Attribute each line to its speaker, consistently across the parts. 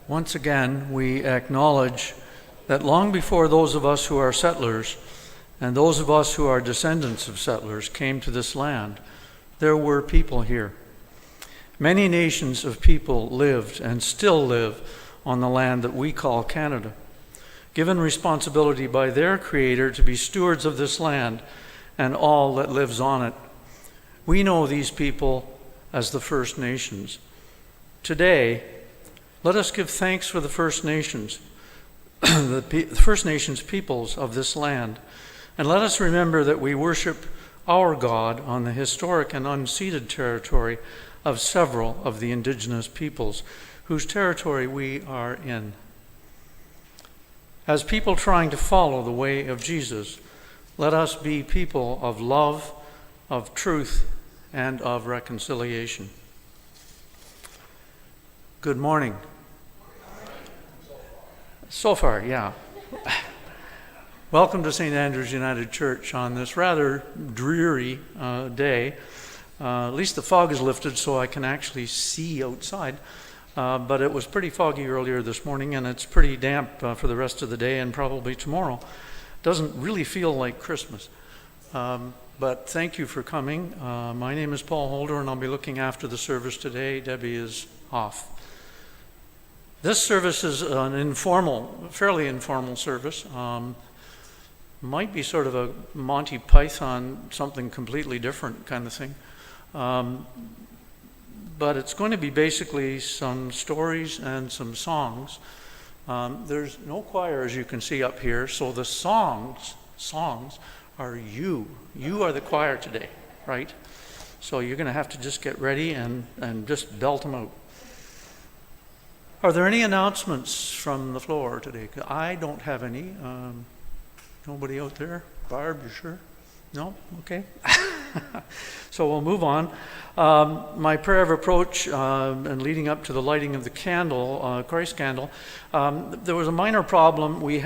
Speaker 1: Once again, we acknowledge that long before those of us who are settlers and those of us who are descendants of settlers came to this land, there were people here. Many nations of people lived and still live on the land that we call Canada, given responsibility by their Creator to be stewards of this land and all that lives on it. We know these people as the First Nations. Today, let us give thanks for the First Nations, the First Nations peoples of this land, and let us remember that we worship our God on the historic and unceded territory of several of the Indigenous peoples whose territory we are in. As people trying to follow the way of Jesus, let us be people of love, of truth, and of reconciliation. Good morning. So far, yeah. Welcome to St. Andrew's United Church on this rather dreary day. At least the fog is lifted so I can actually see outside. But it was pretty foggy earlier this morning, and it's pretty damp for the rest of the day and probably tomorrow. Doesn't really feel like Christmas. But thank you for coming. My name is Paul Holder, and I'll be looking after the service today. Debbie is off. This service is an informal, fairly informal service. Might be sort of a Monty Python, something completely different kind of thing. But it's going to be basically some stories and some songs. There's no choir, as you can see up here, so the songs are you. You are the choir today, right? So you're going to have to just get ready and just belt them out. Are there any announcements from the floor today? I don't have any. Nobody out there? Barb, you sure? No? Okay. So we'll move on. My prayer of approach and leading up to the lighting of the candle, Christ candle, there was a minor problem. We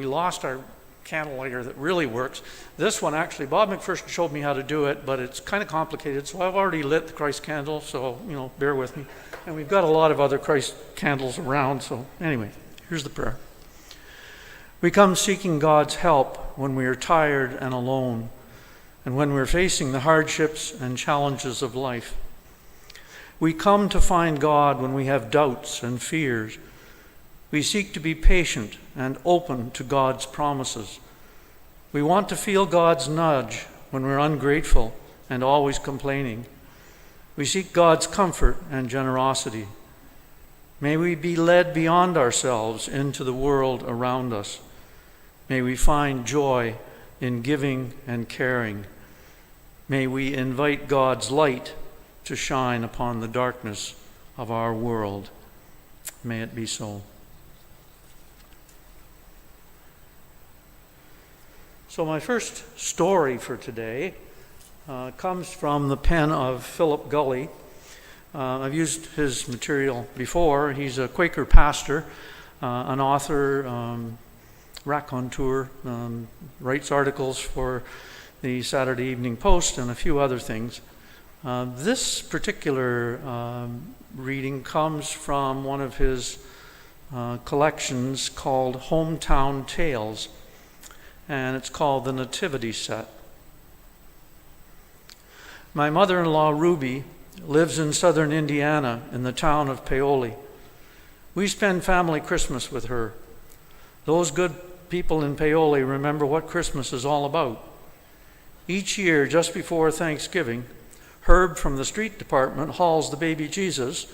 Speaker 1: lost our candle lighter that really works. This one actually, Bob McPherson showed me how to do it, but it's kind of complicated, so I've already lit the Christ candle, so, bear with me. And we've got a lot of other Christ candles around, so anyway, here's the prayer. We come seeking God's help when we are tired and alone, and when we're facing the hardships and challenges of life. We come to find God when we have doubts and fears. We seek to be patient and open to God's promises. We want to feel God's nudge when we're ungrateful and always complaining. We seek God's comfort and generosity. May we be led beyond ourselves into the world around us. May we find joy in giving and caring. May we invite God's light to shine upon the darkness of our world. May it be so. So my first story for today comes from the pen of Philip Gulley. I've used his material before. He's a Quaker pastor, an author, raconteur, writes articles for the Saturday Evening Post and a few other things. This particular reading comes from one of his collections called Hometown Tales, and it's called The Nativity Set. My mother-in-law, Ruby, lives in southern Indiana in the town of Paoli. We spend family Christmas with her. Those good people in Paoli remember what Christmas is all about. Each year, just before Thanksgiving, Herb from the street department hauls the baby Jesus,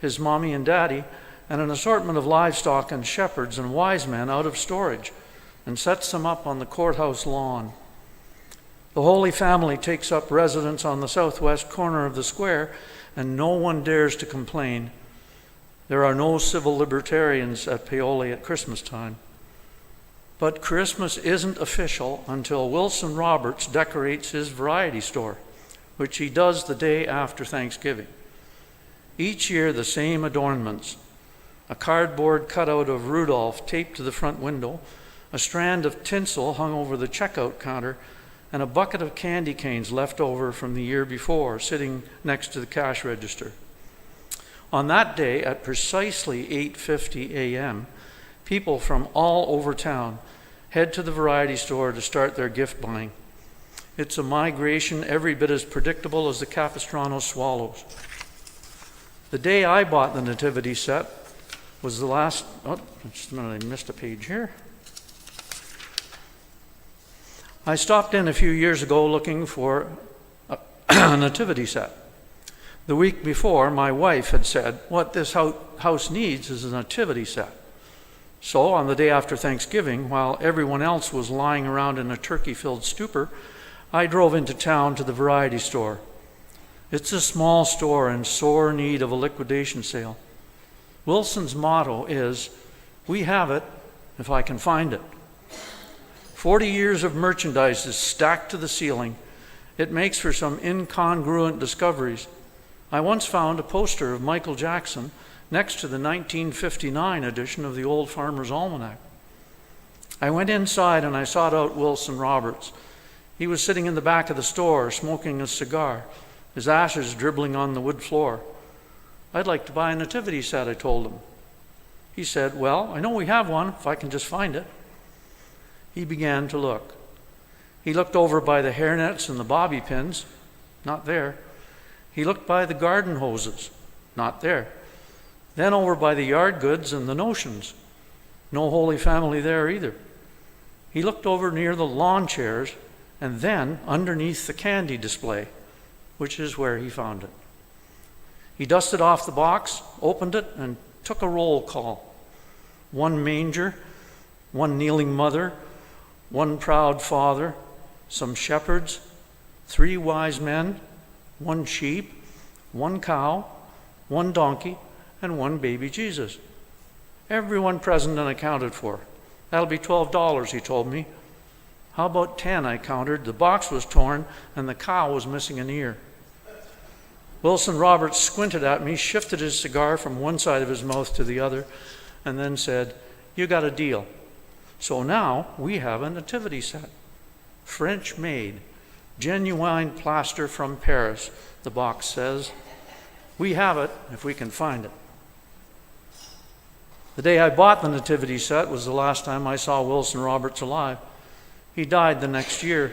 Speaker 1: his mommy and daddy, and an assortment of livestock and shepherds and wise men out of storage and sets them up on the courthouse lawn. The Holy Family takes up residence on the southwest corner of the square, and no one dares to complain. There are no civil libertarians at Paoli at Christmas time. But Christmas isn't official until Wilson Roberts decorates his variety store, which he does the day after Thanksgiving. Each year, the same adornments: a cardboard cutout of Rudolph taped to the front window, a strand of tinsel hung over the checkout counter, and a bucket of candy canes left over from the year before sitting next to the cash register. On that day, at precisely 8:50 a.m., people from all over town head to the variety store to start their gift buying. It's a migration every bit as predictable as the Capistrano swallows. The day I bought the nativity set was the last, just a minute, I missed a page here. I stopped in a few years ago looking for a nativity set. The week before, my wife had said, what this house needs is a nativity set. So on the day after Thanksgiving, while everyone else was lying around in a turkey-filled stupor, I drove into town to the variety store. It's a small store in sore need of a liquidation sale. Wilson's motto is, we have it if I can find it. 40 years of merchandise is stacked to the ceiling. It makes for some incongruent discoveries. I once found a poster of Michael Jackson next to the 1959 edition of the Old Farmer's Almanac. I went inside and I sought out Wilson Roberts. He was sitting in the back of the store smoking a cigar, his ashes dribbling on the wood floor. I'd like to buy a nativity set, I told him. He said, well, I know we have one if I can just find it. He began to look. He looked over by the hairnets and the bobby pins, not there. He looked by the garden hoses, not there. Then over by the yard goods and the notions. No Holy Family there either. He looked over near the lawn chairs and then underneath the candy display, which is where he found it. He dusted off the box, opened it, and took a roll call. One manger, one kneeling mother, one proud father, some shepherds, 3 wise men, 1 sheep, 1 cow, 1 donkey, and 1 baby Jesus. Everyone present and accounted for. That'll be $12, he told me. How about 10, I countered. The box was torn and the cow was missing an ear. Wilson Roberts squinted at me, shifted his cigar from one side of his mouth to the other, and then said, you got a deal. So now we have a nativity set. French made, genuine plaster from Paris, the box says. We have it if we can find it. The day I bought the nativity set was the last time I saw Wilson Roberts alive. He died the next year.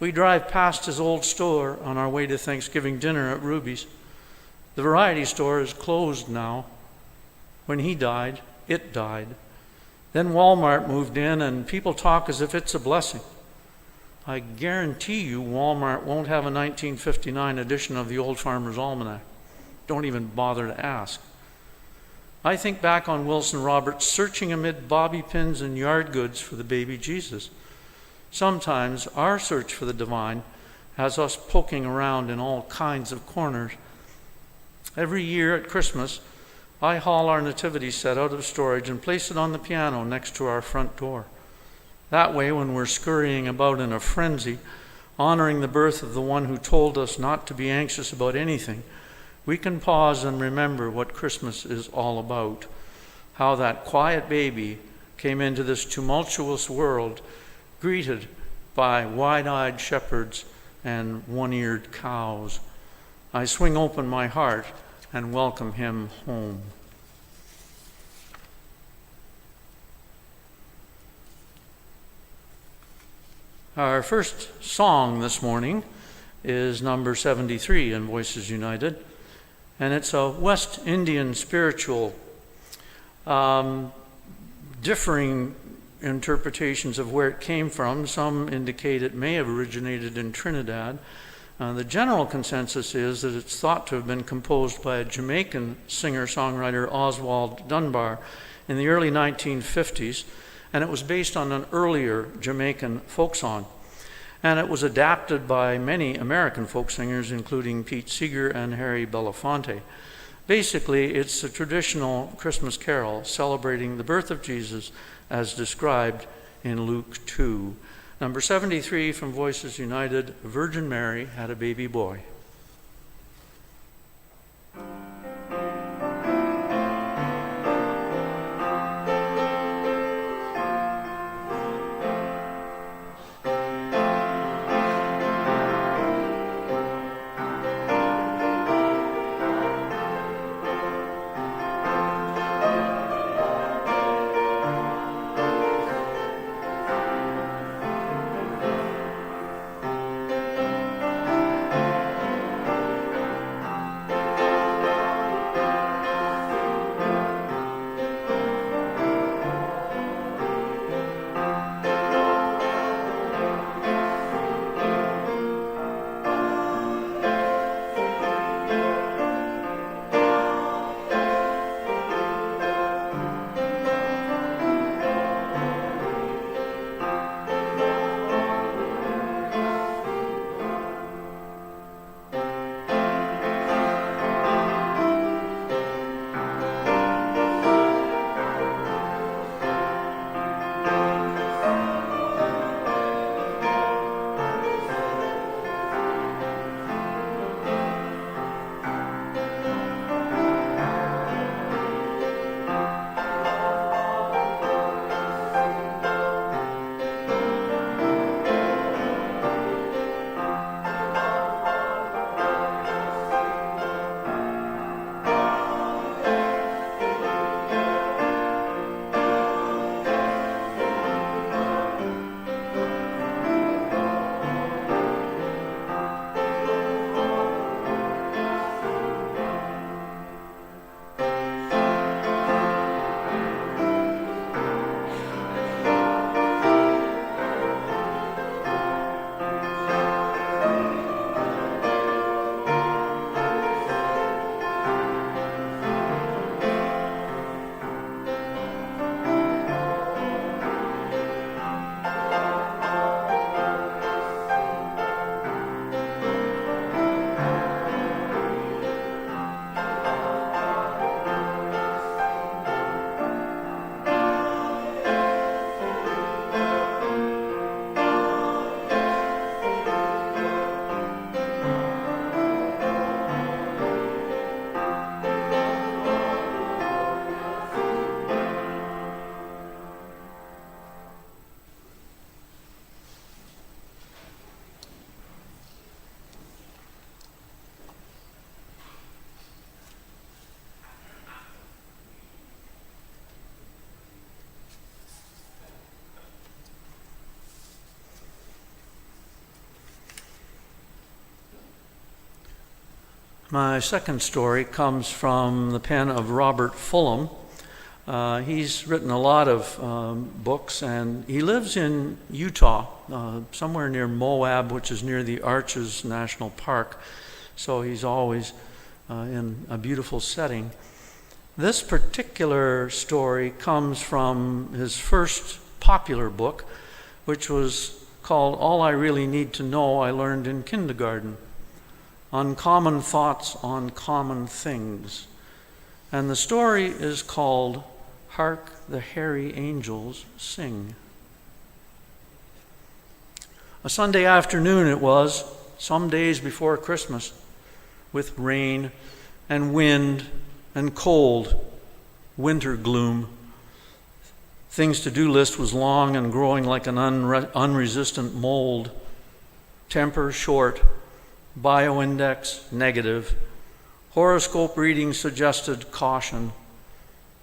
Speaker 1: We drive past his old store on our way to Thanksgiving dinner at Ruby's. The variety store is closed now. When he died, it died. Then Walmart moved in and people talk as if it's a blessing. I guarantee you Walmart won't have a 1959 edition of the Old Farmer's Almanac. Don't even bother to ask. I think back on Wilson Roberts searching amid bobby pins and yard goods for the baby Jesus. Sometimes our search for the divine has us poking around in all kinds of corners. Every year at Christmas, I haul our nativity set out of storage and place it on the piano next to our front door. That way, when we're scurrying about in a frenzy, honoring the birth of the one who told us not to be anxious about anything, we can pause and remember what Christmas is all about, how that quiet baby came into this tumultuous world, greeted by wide-eyed shepherds and one-eared cows. I swing open my heart and welcome him home. Our first song this morning is number 73 in Voices United, and it's a West Indian spiritual, differing interpretations of where it came from. Some indicate it may have originated in Trinidad. The general consensus is that it's thought to have been composed by a Jamaican singer-songwriter, Oswald Dunbar, in the early 1950s, and it was based on an earlier Jamaican folk song. And it was adapted by many American folk singers, including Pete Seeger and Harry Belafonte. Basically, it's a traditional Christmas carol celebrating the birth of Jesus as described in Luke 2. Number 73 from Voices United, Virgin Mary had a baby boy. My second story comes from the pen of Robert Fulham. He's written a lot of books, and he lives in Utah, somewhere near Moab, which is near the Arches National Park. So he's always in a beautiful setting. This particular story comes from his first popular book, which was called All I Really Need to Know I Learned in Kindergarten. Uncommon Thoughts on Common Things. And the story is called Hark the Hairy Angels Sing. A Sunday afternoon it was, some days before Christmas, with rain and wind and cold, winter gloom. Things to-do list was long and growing like an unresistant mold. Temper short, bioindex negative, horoscope reading suggested caution,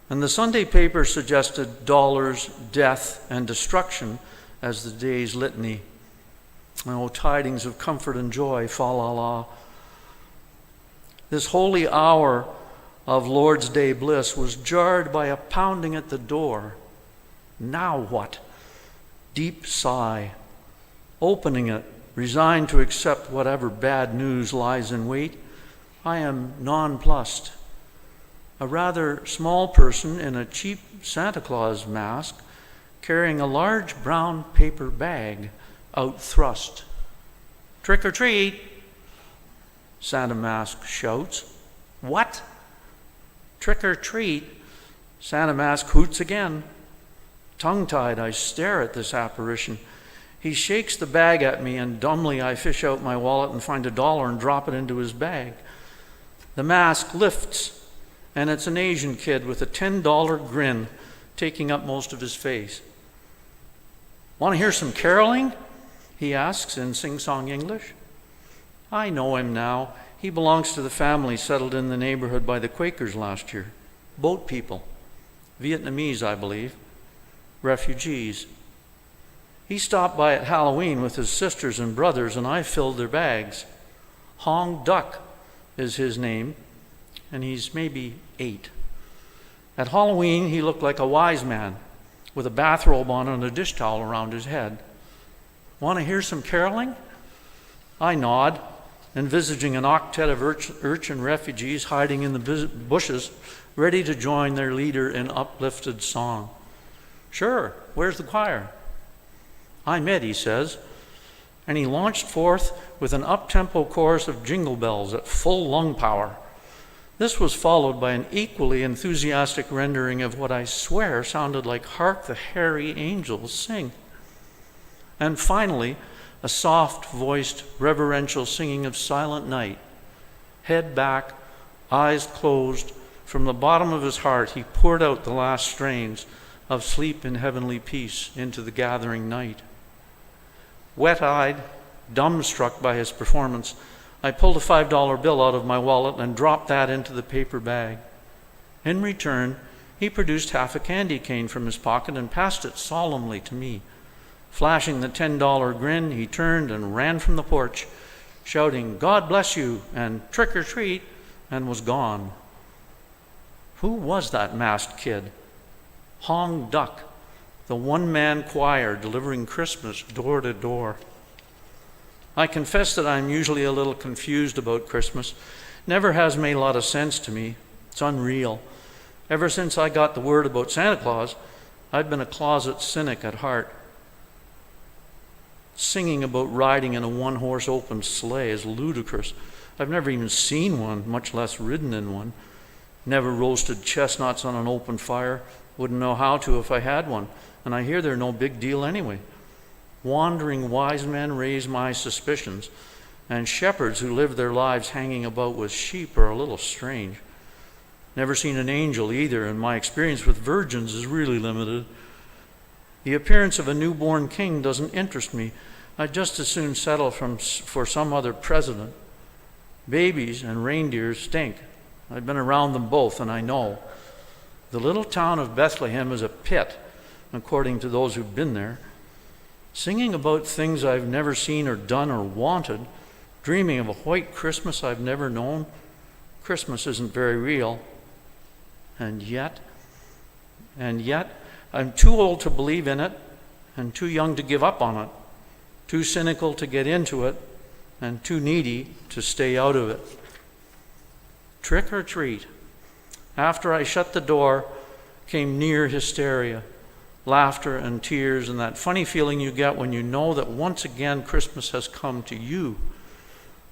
Speaker 1: and the Sunday paper suggested dollars, death, and destruction as the day's litany. Oh, tidings of comfort and joy, fa la la. This holy hour of Lord's Day bliss was jarred by a pounding at the door. Now what? Deep sigh. Opening it, resigned to accept whatever bad news lies in wait, I am nonplussed. A rather small person in a cheap Santa Claus mask, carrying a large brown paper bag out thrust. Trick or treat, Santa Mask shouts. What? Trick or treat, Santa Mask hoots again. Tongue-tied, I stare at this apparition. He shakes the bag at me, and dumbly I fish out my wallet and find $1 and drop it into his bag. The mask lifts, and it's an Asian kid with a $10 grin taking up most of his face. Want to hear some caroling? He asks in sing-song English. I know him now. He belongs to the family settled in the neighborhood by the Quakers last year. Boat people. Vietnamese, I believe. Refugees. He stopped by at Halloween with his sisters and brothers, and I filled their bags. Hong Duck is his name, and he's maybe 8. At Halloween, he looked like a wise man with a bathrobe on and a dish towel around his head. Want to hear some caroling? I nod, envisaging an octet of urchin refugees hiding in the bushes, ready to join their leader in uplifted song. Sure, where's the choir? I'm Ed, he says, and he launched forth with an up-tempo chorus of jingle bells at full lung power. This was followed by an equally enthusiastic rendering of what I swear sounded like Hark the Hairy Angels Sing. And finally, a soft-voiced, reverential singing of Silent Night. Head back, eyes closed, from the bottom of his heart he poured out the last strains of Sleep in Heavenly Peace into the gathering night. Wet-eyed, dumbstruck by his performance, I pulled a $5 bill out of my wallet and dropped that into the paper bag. In return, he produced half a candy cane from his pocket and passed it solemnly to me. Flashing the $10 grin, he turned and ran from the porch, shouting, "God bless you," and "trick or treat," and was gone. Who was that masked kid? Hong Duck, the one-man choir delivering Christmas door to door. I confess that I'm usually a little confused about Christmas. Never has made a lot of sense to me. It's unreal. Ever since I got the word about Santa Claus, I've been a closet cynic at heart. Singing about riding in a one-horse open sleigh is ludicrous. I've never even seen one, much less ridden in one. Never roasted chestnuts on an open fire. Wouldn't know how to if I had one. And I hear they're no big deal anyway. Wandering wise men raise my suspicions, and shepherds who live their lives hanging about with sheep are a little strange. Never seen an angel either, and my experience with virgins is really limited. The appearance of a newborn king doesn't interest me. I'd just as soon settle for some other president. Babies and reindeers stink. I've been around them both, and I know. The little town of Bethlehem is a pit, according to those who've been there. Singing about things I've never seen or done or wanted, dreaming of a white Christmas I've never known, Christmas isn't very real. And yet, I'm too old to believe in it and too young to give up on it, too cynical to get into it, and too needy to stay out of it. Trick or treat. After I shut the door came near hysteria, laughter and tears, and that funny feeling you get when you know that once again Christmas has come to you.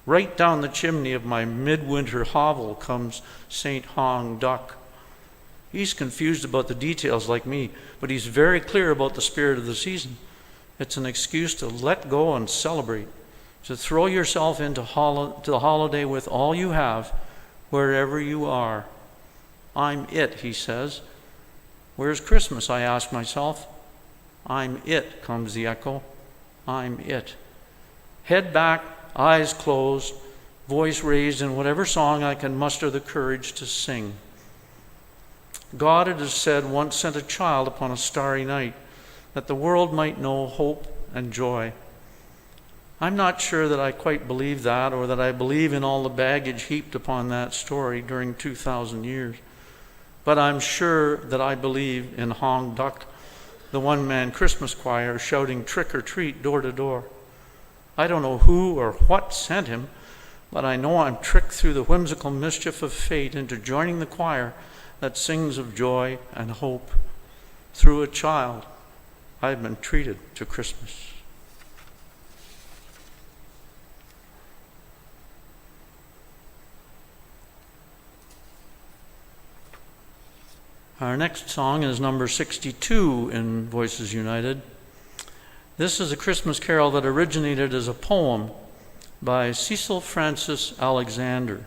Speaker 1: Right down the chimney of my midwinter hovel comes St. Hong Duck. He's confused about the details like me, but he's very clear about the spirit of the season. It's an excuse to let go and celebrate, to throw yourself into the holiday with all you have, wherever you are. I'm it, he says. Where's Christmas, I ask myself. I'm it, comes the echo. I'm it. Head back, eyes closed, voice raised in whatever song I can muster the courage to sing. God, it is said, once sent a child upon a starry night that the world might know hope and joy. I'm not sure that I quite believe that, or that I believe in all the baggage heaped upon that story during 2,000 years. But I'm sure that I believe in Hong Duck, the one-man Christmas choir shouting trick or treat door to door. I don't know who or what sent him, but I know I'm tricked through the whimsical mischief of fate into joining the choir that sings of joy and hope. Through a child, I've been treated to Christmas. Our next song is number 62 in Voices United. This is a Christmas carol that originated as a poem by Cecil Frances Alexander.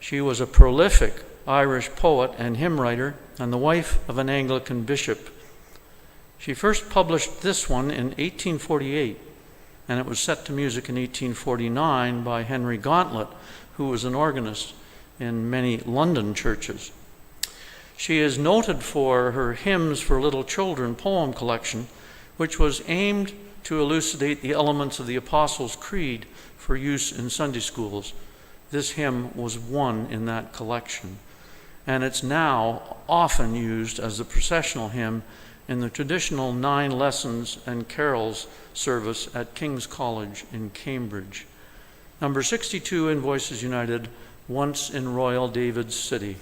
Speaker 1: She was a prolific Irish poet and hymn writer and the wife of an Anglican bishop. She first published this one in 1848, and it was set to music in 1849 by Henry Gauntlet, who was an organist in many London churches. She is noted for her Hymns for Little Children poem collection, which was aimed to elucidate the elements of the Apostles' Creed for use in Sunday schools. This hymn was one in that collection, and it's now often used as the processional hymn in the traditional 9 lessons and carols service at King's College in Cambridge. Number 62 in Voices United, Once in Royal David's City.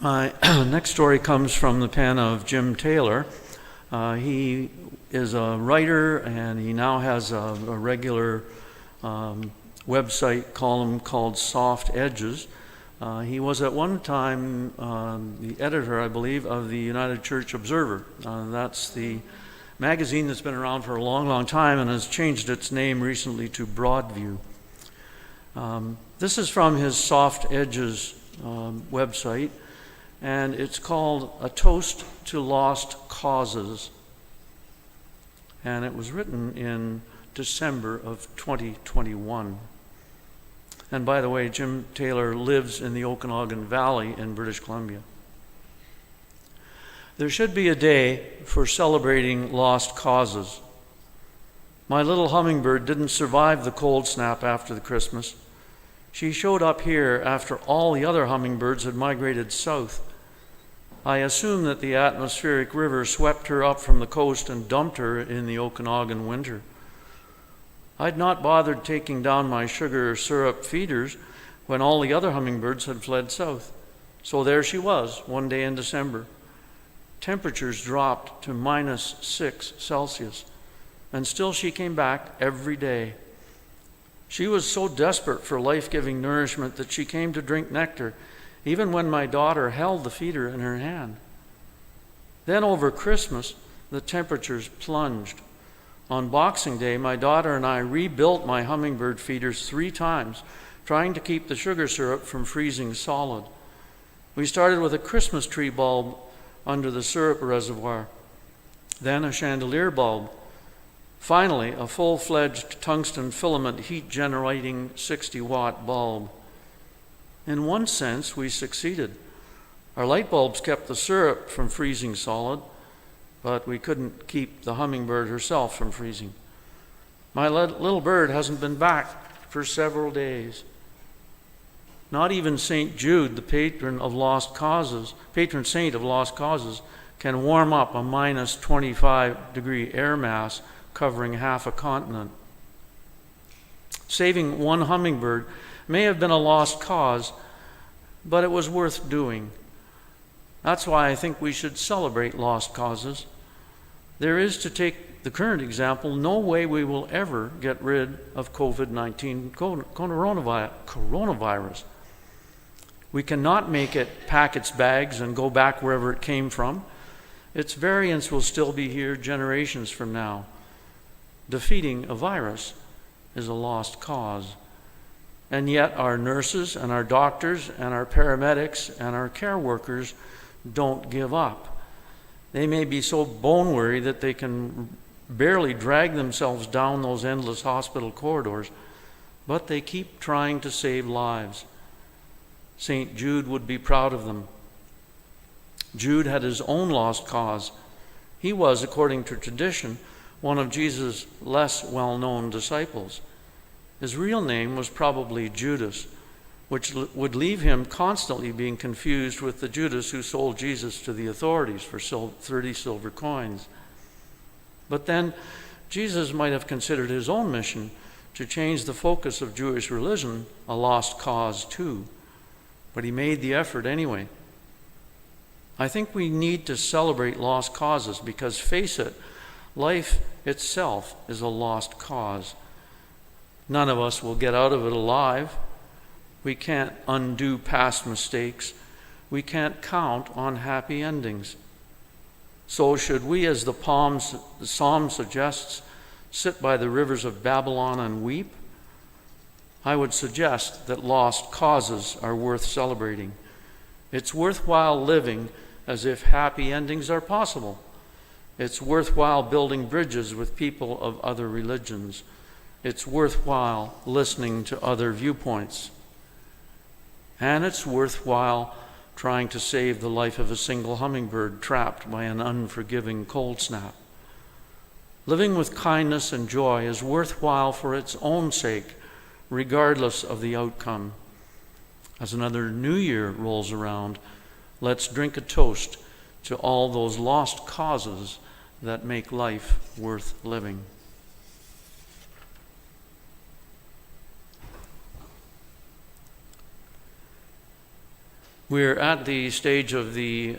Speaker 1: My next story comes from the pen of Jim Taylor. He is a writer, and he now has a regular website column called Soft Edges. He was at one time the editor, I believe, of the United Church Observer. That's the magazine that's been around for a long, long time and has changed its name recently to Broadview. This is from his Soft Edges website, and it's called A Toast to Lost Causes. And it was written in December of 2021. And by the way, Jim Taylor lives in the Okanagan Valley in British Columbia. There should be a day for celebrating lost causes. My little hummingbird didn't survive the cold snap after the Christmas. She showed up here after all the other hummingbirds had migrated south. I assume that the atmospheric river swept her up from the coast and dumped her in the Okanagan winter. I'd not bothered taking down my sugar syrup feeders when all the other hummingbirds had fled south. So there she was, one day in December. Temperatures dropped to -6 Celsius, and still she came back every day. She was so desperate for life-giving nourishment that she came to drink nectar, even when my daughter held the feeder in her hand. Then over Christmas, the temperatures plunged. On Boxing Day, my daughter and I rebuilt my hummingbird feeders 3 times, trying to keep the sugar syrup from freezing solid. We started with a Christmas tree bulb under the syrup reservoir, then a chandelier bulb, finally a full-fledged tungsten filament heat-generating 60-watt bulb. In one sense, we succeeded. Our light bulbs kept the syrup from freezing solid, but we couldn't keep the hummingbird herself from freezing. My little bird hasn't been back for several days. Not even St. Jude, the patron saint of lost causes, can warm up a -25-degree air mass covering half a continent. Saving one hummingbird may have been a lost cause, but it was worth doing. That's why I think we should celebrate lost causes. There is, to take the current example, no way we will ever get rid of COVID-19 coronavirus. We cannot make it pack its bags and go back wherever it came from. Its variants will still be here generations from now. Defeating a virus is a lost cause. And yet our nurses and our doctors and our paramedics and our care workers don't give up. They may be so bone weary that they can barely drag themselves down those endless hospital corridors, but they keep trying to save lives. St. Jude would be proud of them. Jude had his own lost cause. He was, according to tradition, one of Jesus' less well-known disciples. His real name was probably Judas, which would leave him constantly being confused with the Judas who sold Jesus to the authorities for 30 silver coins. But then Jesus might have considered his own mission to change the focus of Jewish religion a lost cause too. But he made the effort anyway. I think we need to celebrate lost causes because, face it, life itself is a lost cause. None of us will get out of it alive. We can't undo past mistakes. We can't count on happy endings. So should we, as the Psalm suggests, sit by the rivers of Babylon and weep? I would suggest that lost causes are worth celebrating. It's worthwhile living as if happy endings are possible. It's worthwhile building bridges with people of other religions. It's worthwhile listening to other viewpoints. And it's worthwhile trying to save the life of a single hummingbird trapped by an unforgiving cold snap. Living with kindness and joy is worthwhile for its own sake, regardless of the outcome. As another new year rolls around, let's drink a toast to all those lost causes that make life worth living. We're at the stage of the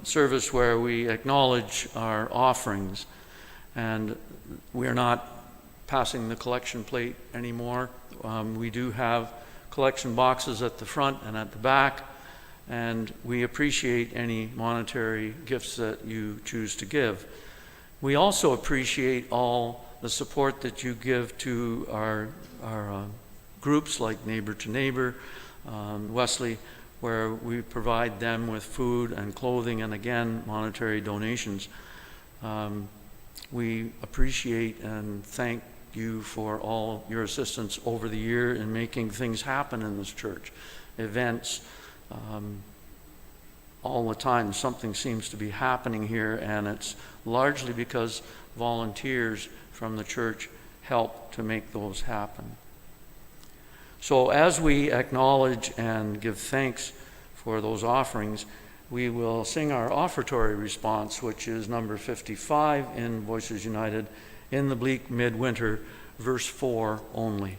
Speaker 1: service where we acknowledge our offerings, and we're not passing the collection plate anymore. We do have collection boxes at the front and at the back, and we appreciate any monetary gifts that you choose to give. We also appreciate all the support that you give to our groups like Neighbor to Neighbor, Wesley, where we provide them with food and clothing and, again, monetary donations. We appreciate and thank you for all your assistance over the year in making things happen in this church. Events, all the time something seems to be happening here, and it's largely because volunteers from the church help to make those happen. So as we acknowledge and give thanks for those offerings, we will sing our offertory response, which is number 55 in Voices United, "In the Bleak Midwinter," verse 4 only.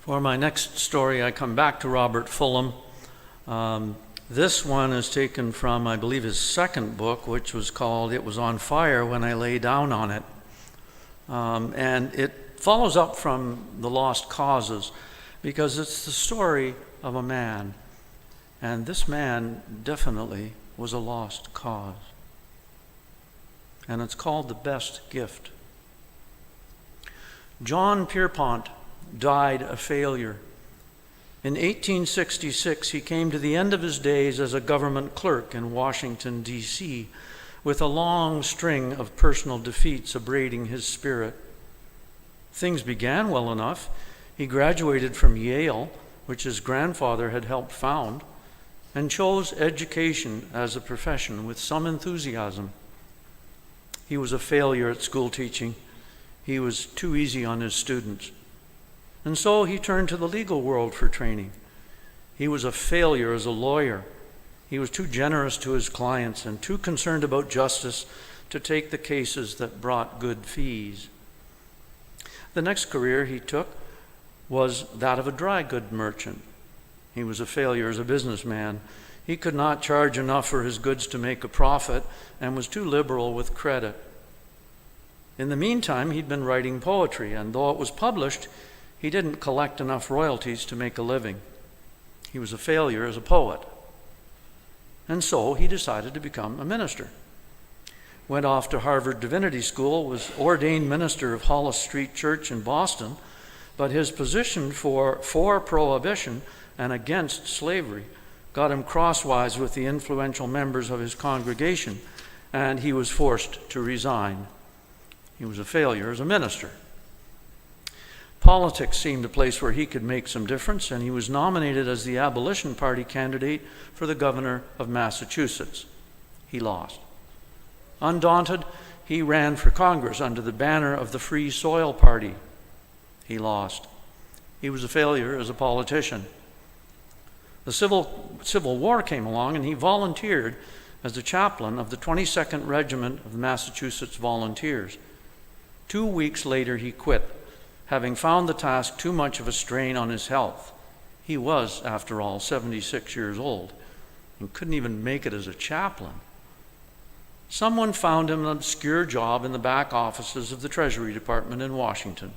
Speaker 1: For my next story, I come back to Robert Fulghum. This one is taken from, I believe, his second book, which was called "It Was on Fire When I Lay Down on It." And it follows up from The Lost Causes, because it's the story of a man. And this man definitely was a lost cause. And it's called "The Best Gift." John Pierpont died a failure. In 1866, he came to the end of his days as a government clerk in Washington, D.C., with a long string of personal defeats abrading his spirit. Things began well enough. He graduated from Yale, which his grandfather had helped found, and chose education as a profession with some enthusiasm. He was a failure at school teaching. He was too easy on his students. And so he turned to the legal world for training. He was a failure as a lawyer. He was too generous to his clients and too concerned about justice to take the cases that brought good fees. The next career he took was that of a dry goods merchant. He was a failure as a businessman. He could not charge enough for his goods to make a profit and was too liberal with credit. In the meantime, he'd been writing poetry, and though it was published, he didn't collect enough royalties to make a living. He was a failure as a poet. And so he decided to become a minister. Went off to Harvard Divinity School, was ordained minister of Hollis Street Church in Boston, but his position for prohibition and against slavery got him crosswise with the influential members of his congregation, and he was forced to resign. He was a failure as a minister. Politics seemed a place where he could make some difference, and he was nominated as the Abolition Party candidate for the governor of Massachusetts. He lost. Undaunted, he ran for Congress under the banner of the Free Soil Party. He lost. He was a failure as a politician. The Civil War came along, and he volunteered as the chaplain of the 22nd Regiment of the Massachusetts Volunteers. 2 weeks later, he quit, having found the task too much of a strain on his health. He was, after all, 76 years old and couldn't even make it as a chaplain. Someone found him an obscure job in the back offices of the Treasury Department in Washington,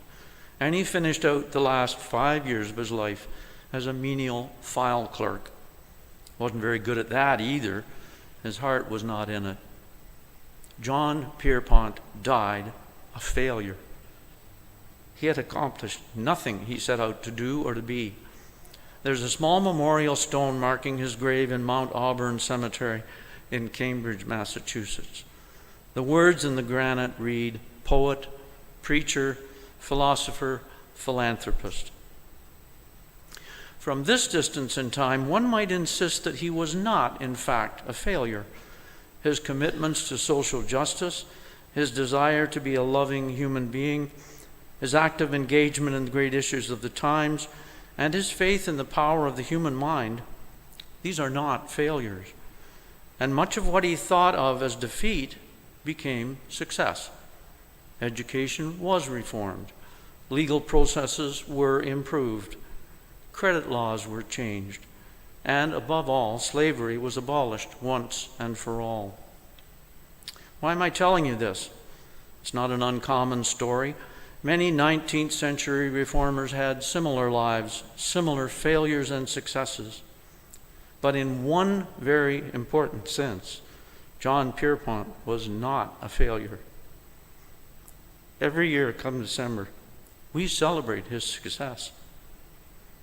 Speaker 1: and he finished out the last 5 years of his life as a menial file clerk. Wasn't very good at that either. His heart was not in it. John Pierpont died a failure. He had accomplished nothing he set out to do or to be. There's a small memorial stone marking his grave in Mount Auburn Cemetery in Cambridge, Massachusetts. The words in the granite read, poet, preacher, philosopher, philanthropist. From this distance in time, one might insist that he was not, in fact, a failure. His commitments to social justice, his desire to be a loving human being, his active engagement in the great issues of the times, and his faith in the power of the human mind, these are not failures. And much of what he thought of as defeat became success. Education was reformed. Legal processes were improved. Credit laws were changed. And above all, slavery was abolished once and for all. Why am I telling you this? It's not an uncommon story. Many 19th century reformers had similar lives, similar failures and successes. But in one very important sense, John Pierpont was not a failure. Every year, come December, we celebrate his success.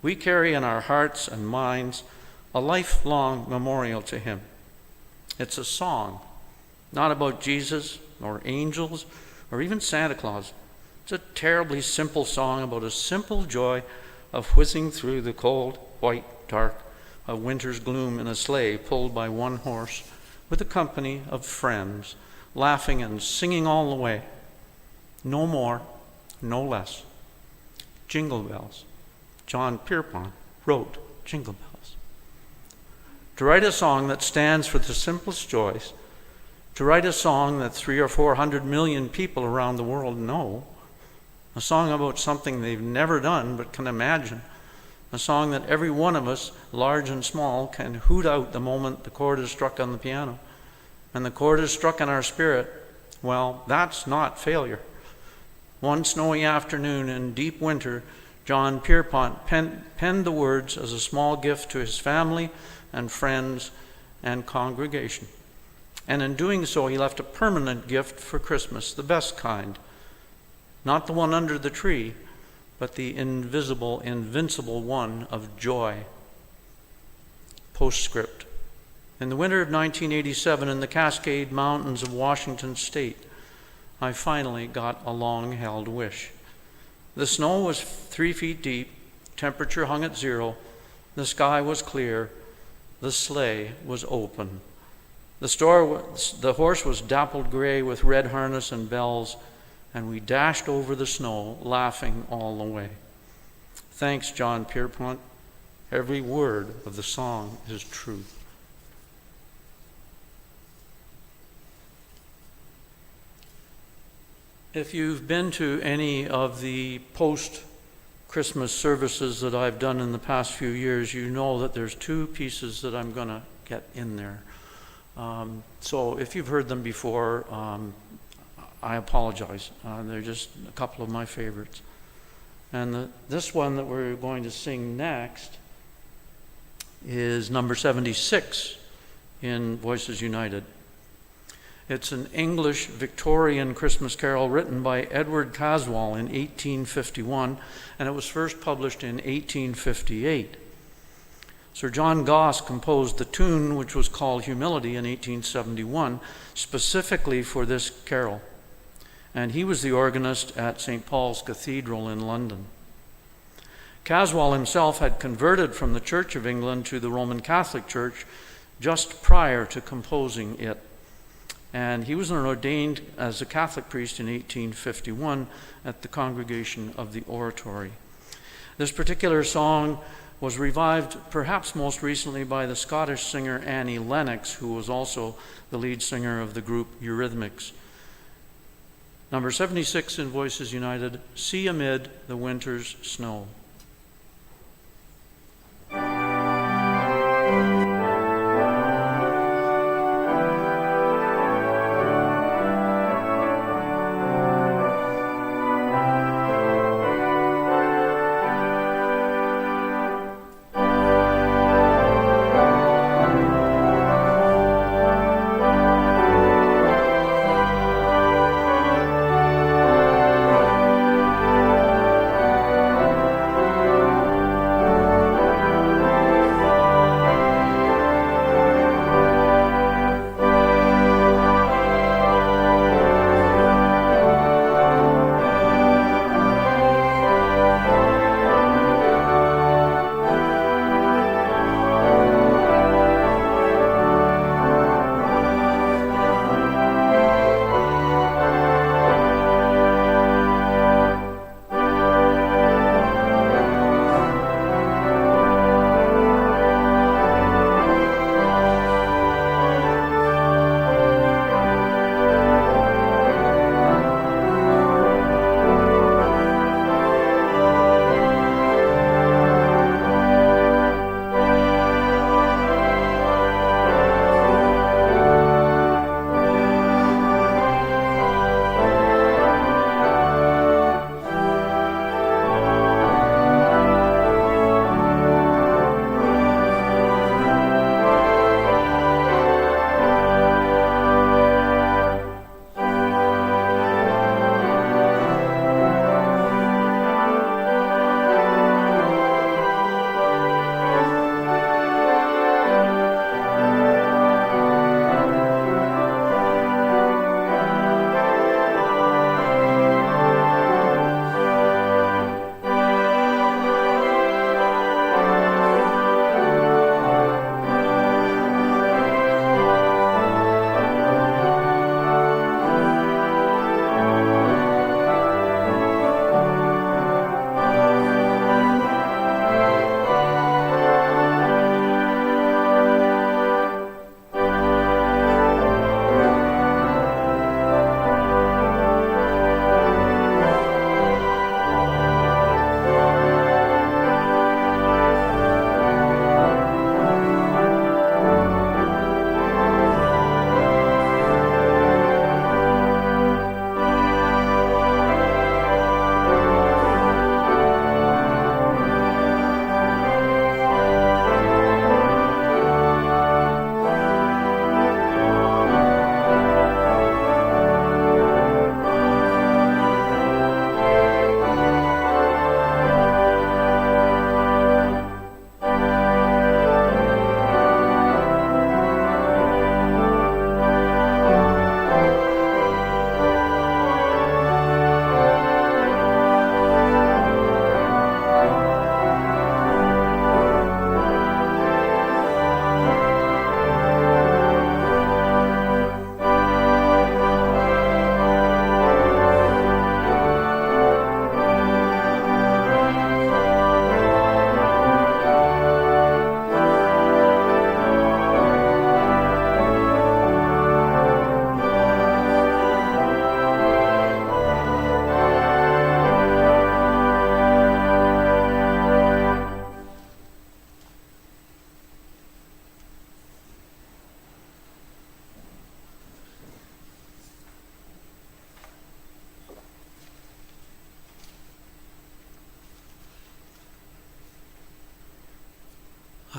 Speaker 1: We carry in our hearts and minds a lifelong memorial to him. It's a song, not about Jesus or angels or even Santa Claus. It's a terribly simple song about a simple joy of whizzing through the cold, white dark of winter's gloom in a sleigh pulled by one horse with a company of friends, laughing and singing all the way. No more, no less. Jingle bells. John Pierpont wrote Jingle Bells. To write a song that stands for the simplest joys, to write a song that 300 or 400 million people around the world know, a song about something they've never done but can imagine, a song that every one of us, large and small, can hoot out the moment the chord is struck on the piano. And the chord is struck in our spirit, well, that's not failure. One snowy afternoon in deep winter, John Pierpont penned the words as a small gift to his family and friends and congregation. And in doing so, he left a permanent gift for Christmas, the best kind. Not the one under the tree, but the invisible, invincible one of joy. Postscript. In the winter of 1987, in the Cascade Mountains of Washington State, I finally got a long-held wish. The snow was 3 feet deep, temperature hung at 0, the sky was clear, the sleigh was open. The horse was dappled gray with red harness and bells, and we dashed over the snow, laughing all the way. Thanks, John Pierpont. Every word of the song is true. If you've been to any of the post-Christmas services that I've done in the past few years, you know that there's 2 pieces that I'm going to get in there. So if you've heard them before, I apologize. They're just a couple of my favorites. And this one that we're going to sing next is number 76 in Voices United. It's an English Victorian Christmas carol written by Edward Caswall in 1851, and it was first published in 1858. Sir John Goss composed the tune, which was called Humility, in 1871, specifically for this carol. And he was the organist at St. Paul's Cathedral in London. Caswall himself had converted from the Church of England to the Roman Catholic Church just prior to composing it. And he was ordained as a Catholic priest in 1851 at the Congregation of the Oratory. This particular song was revived perhaps most recently by the Scottish singer Annie Lennox, who was also the lead singer of the group Eurythmics. Number 76 in Voices United, See Amid the Winter's Snow.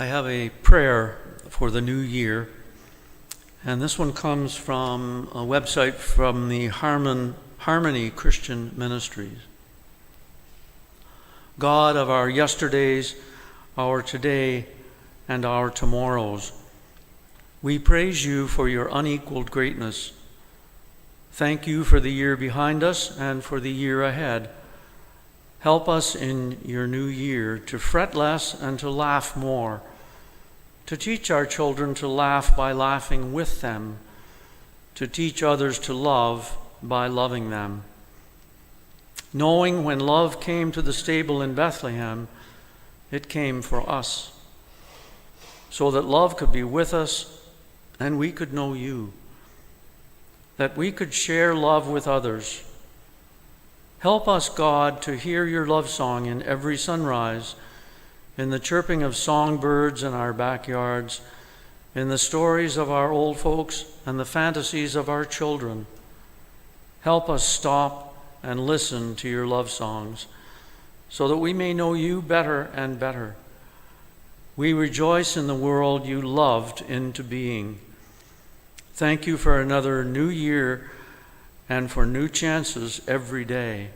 Speaker 1: I have a prayer for the new year, and this one comes from a website from the Harmony Christian Ministries. God of our yesterdays, our today, and our tomorrows, we praise you for your unequaled greatness. Thank you for the year behind us and for the year ahead. Help us in your new year to fret less and to laugh more, to teach our children to laugh by laughing with them, to teach others to love by loving them. Knowing when love came to the stable in Bethlehem, it came for us, so that love could be with us and we could know you, that we could share love with others. Help us, God, to hear your love song in every sunrise, in the chirping of songbirds in our backyards, in the stories of our old folks and the fantasies of our children. Help us stop and listen to your love songs so that we may know you better and better. We rejoice in the world you loved into being. Thank you for another new year and for new chances every day.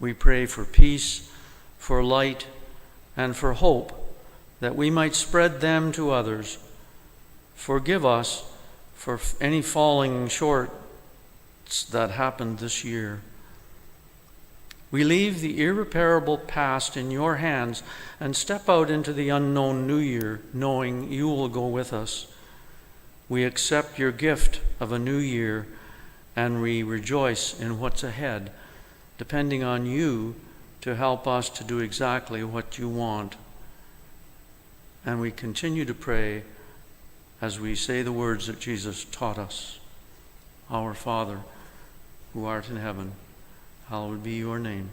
Speaker 1: We pray for peace, for light, and for hope, that we might spread them to others. Forgive us for any falling short that happened this year. We leave the irreparable past in your hands and step out into the unknown new year, knowing you will go with us. We accept your gift of a new year, and we rejoice in what's ahead, depending on you to help us to do exactly what you want. And we continue to pray as we say the words that Jesus taught us. Our Father, who art in heaven, hallowed be your name.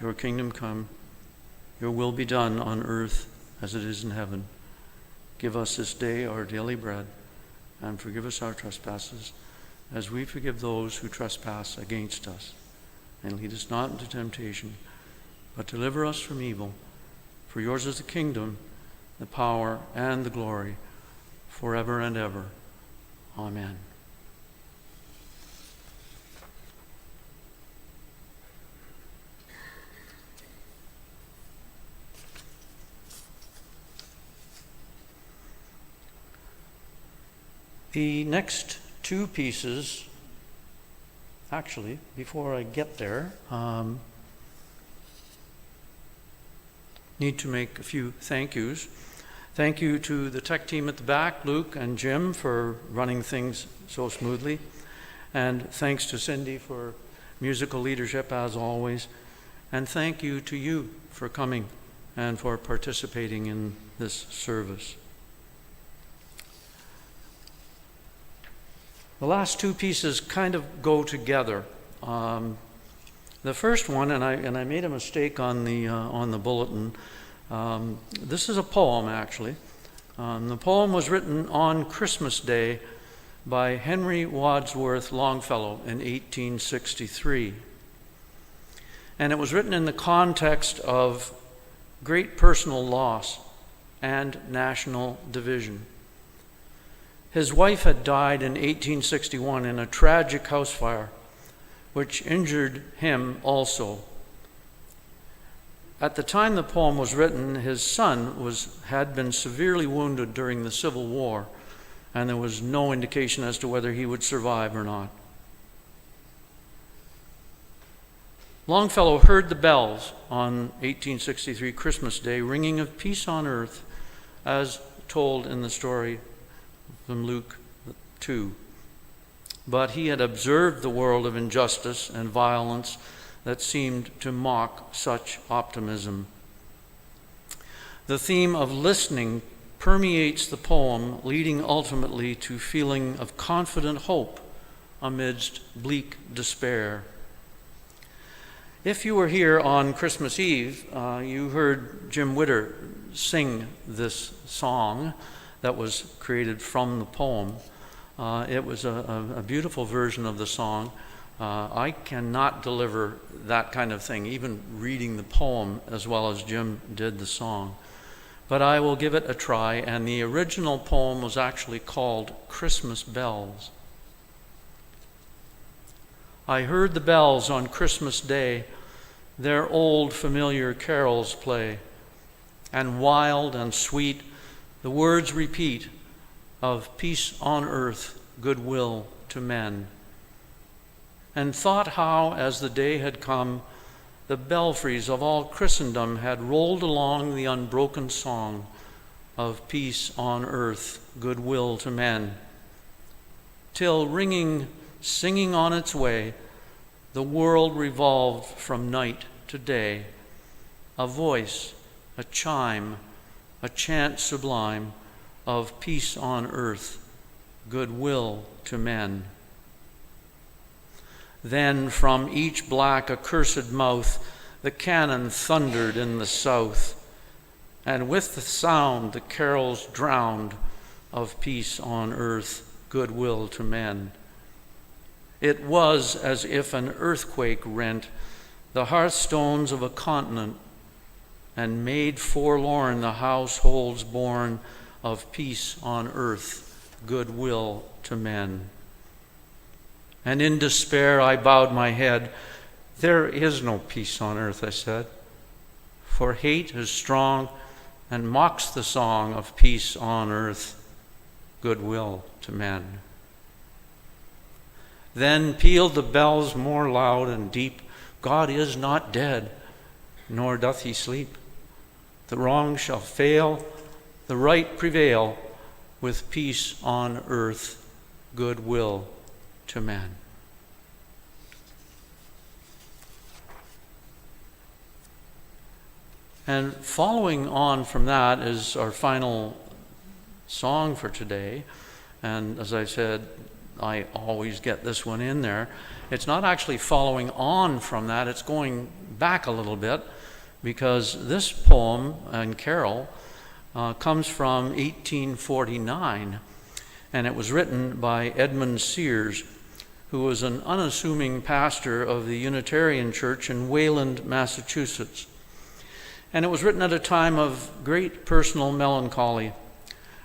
Speaker 1: Your kingdom come, your will be done on earth as it is in heaven. Give us this day our daily bread, and forgive us our trespasses, as we forgive those who trespass against us. And lead us not into temptation, but deliver us from evil. For yours is the kingdom, the power, and the glory, forever and ever. Amen. The next two pieces, actually, before I get there, need to make a few thank yous. Thank you to the tech team at the back, Luke and Jim, for running things so smoothly. And thanks to Cindy for musical leadership, as always. And thank you to you for coming and for participating in this service. The last two pieces kind of go together. The first one, and I made a mistake on the bulletin. This is a poem, actually. The poem was written on Christmas Day by Henry Wadsworth Longfellow in 1863. And it was written in the context of great personal loss and national division. His wife had died in 1861 in a tragic house fire, which injured him also. At the time the poem was written, his son had been severely wounded during the Civil War, and there was no indication as to whether he would survive or not. Longfellow heard the bells on 1863 Christmas Day ringing of peace on earth, as told in the story from Luke 2. But he had observed the world of injustice and violence that seemed to mock such optimism. The theme of listening permeates the poem, leading ultimately to feeling of confident hope amidst bleak despair. If you were here on Christmas Eve, you heard Jim Witter sing this song that was created from the poem. It was a beautiful version of the song. I cannot deliver that kind of thing, even reading the poem as well as Jim did the song. but I will give it a try, and the original poem was actually called Christmas Bells. I heard the bells on Christmas Day, their old familiar carols play, and wild and sweet the words repeat of peace on earth, goodwill to men. And thought how, as the day had come, the belfries of all Christendom had rolled along the unbroken song of peace on earth, goodwill to men, till ringing, singing on its way, the world revolved from night to day, a voice, a chime, a chant sublime of peace on earth, goodwill to men. Then from each black accursed mouth the cannon thundered in the south, and with the sound the carols drowned of peace on earth, goodwill to men. It was as if an earthquake rent the hearthstones of a continent and made forlorn the households born of peace on earth, goodwill to men. And in despair I bowed my head. There is no peace on earth, I said, for hate is strong and mocks the song of peace on earth, goodwill to men. Then pealed the bells more loud and deep. God is not dead, nor doth he sleep. The wrong shall fail, the right prevail, with peace on earth, goodwill to men. And following on from that is our final song for today. And as I said, I always get this one in there. It's not actually following on from that, it's going back a little bit, because this poem and carol comes from 1849, and it was written by Edmund Sears, who was an unassuming pastor of the Unitarian Church in Wayland, Massachusetts. And it was written at a time of great personal melancholy,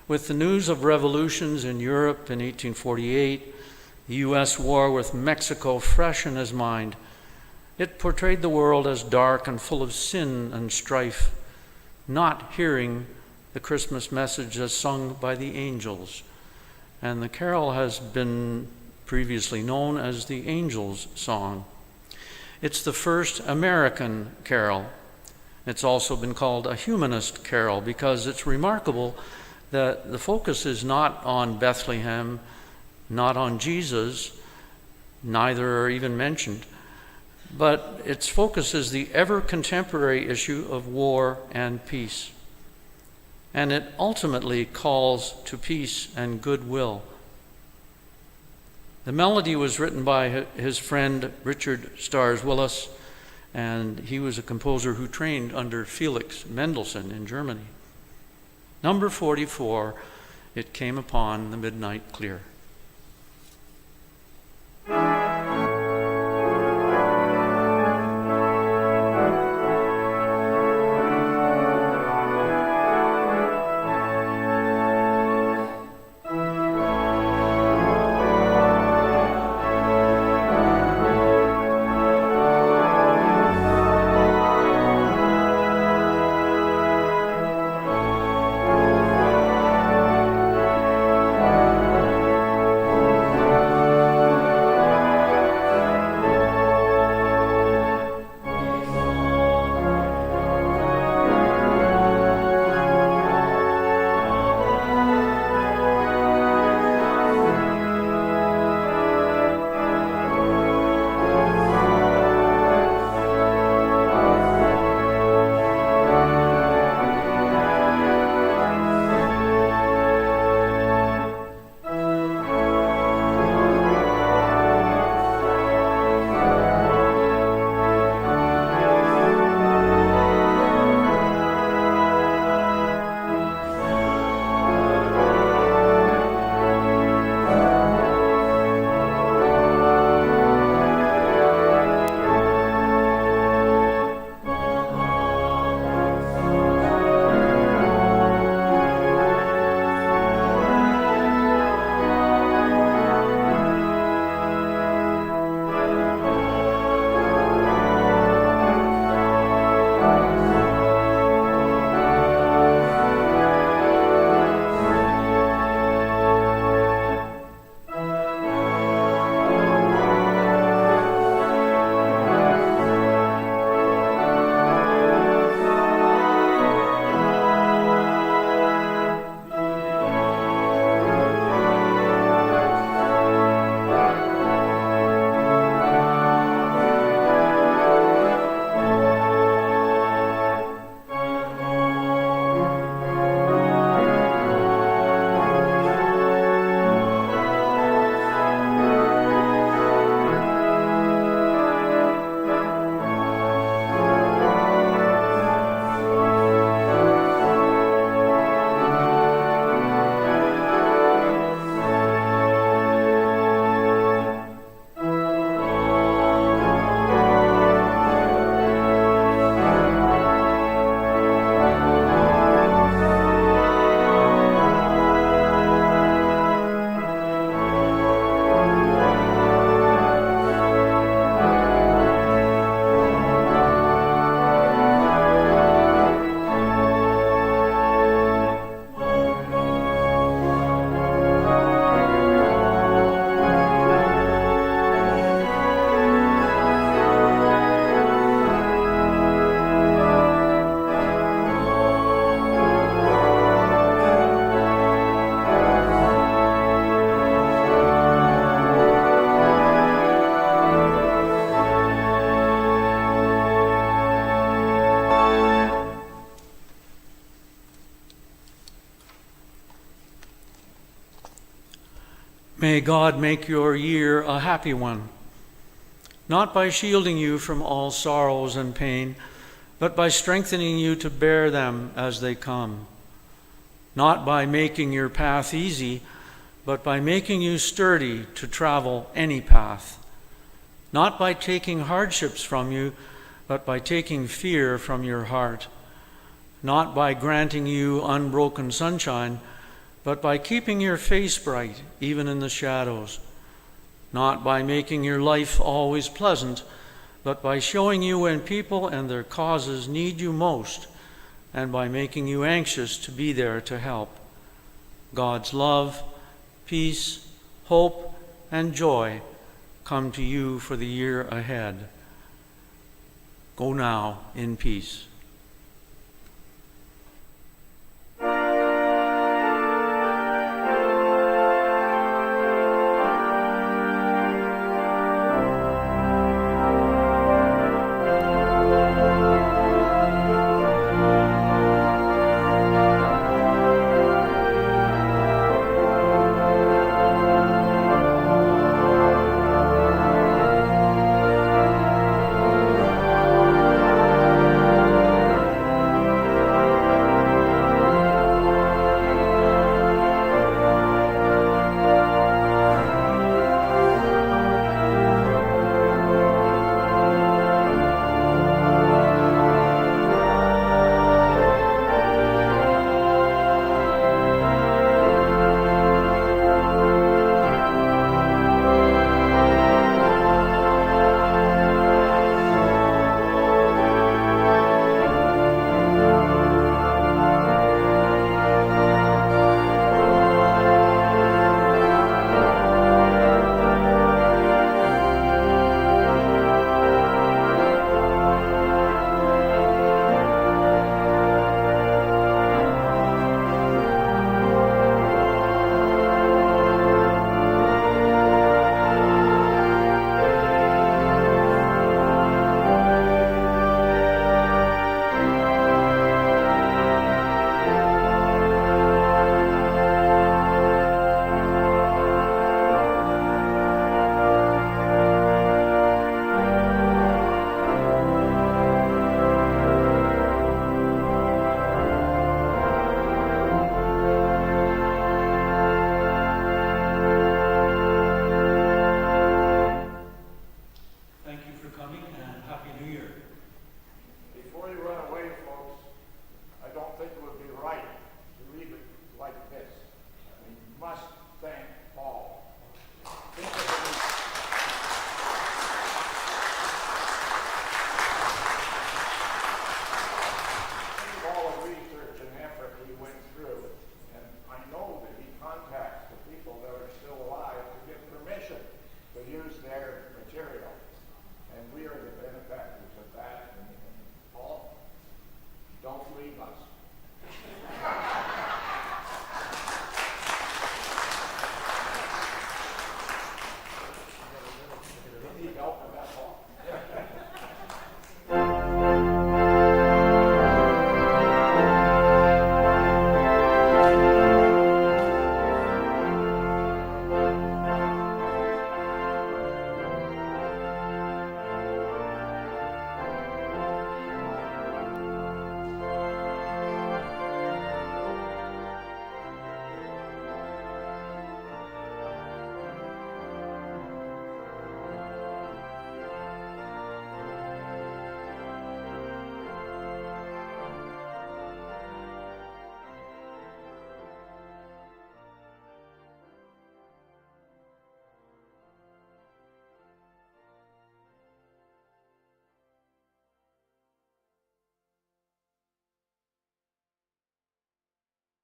Speaker 1: with the news of revolutions in Europe in 1848, the U.S. war with Mexico fresh in his mind. It portrayed the world as dark and full of sin and strife, not hearing the Christmas message as sung by the angels. And the carol has been previously known as the Angels' Song. It's the first American carol. It's also been called a humanist carol because it's remarkable that the focus is not on Bethlehem, not on Jesus, neither are even mentioned, but its focus is the ever-contemporary issue of war and peace. And it ultimately calls to peace and goodwill. The melody was written by his friend Richard Stars Willis, and he was a composer who trained under Felix Mendelssohn in Germany. Number 44, It Came Upon the Midnight Clear. May God make your year a happy one, not by shielding you from all sorrows and pain, but by strengthening you to bear them as they come. Not by making your path easy, but by making you sturdy to travel any path. Not by taking hardships from you, but by taking fear from your heart. Not by granting you unbroken sunshine, but by keeping your face bright even in the shadows. Not by making your life always pleasant, but by showing you when people and their causes need you most, and by making you anxious to be there to help. God's love, peace, hope, and joy come to you for the year ahead. Go now in peace.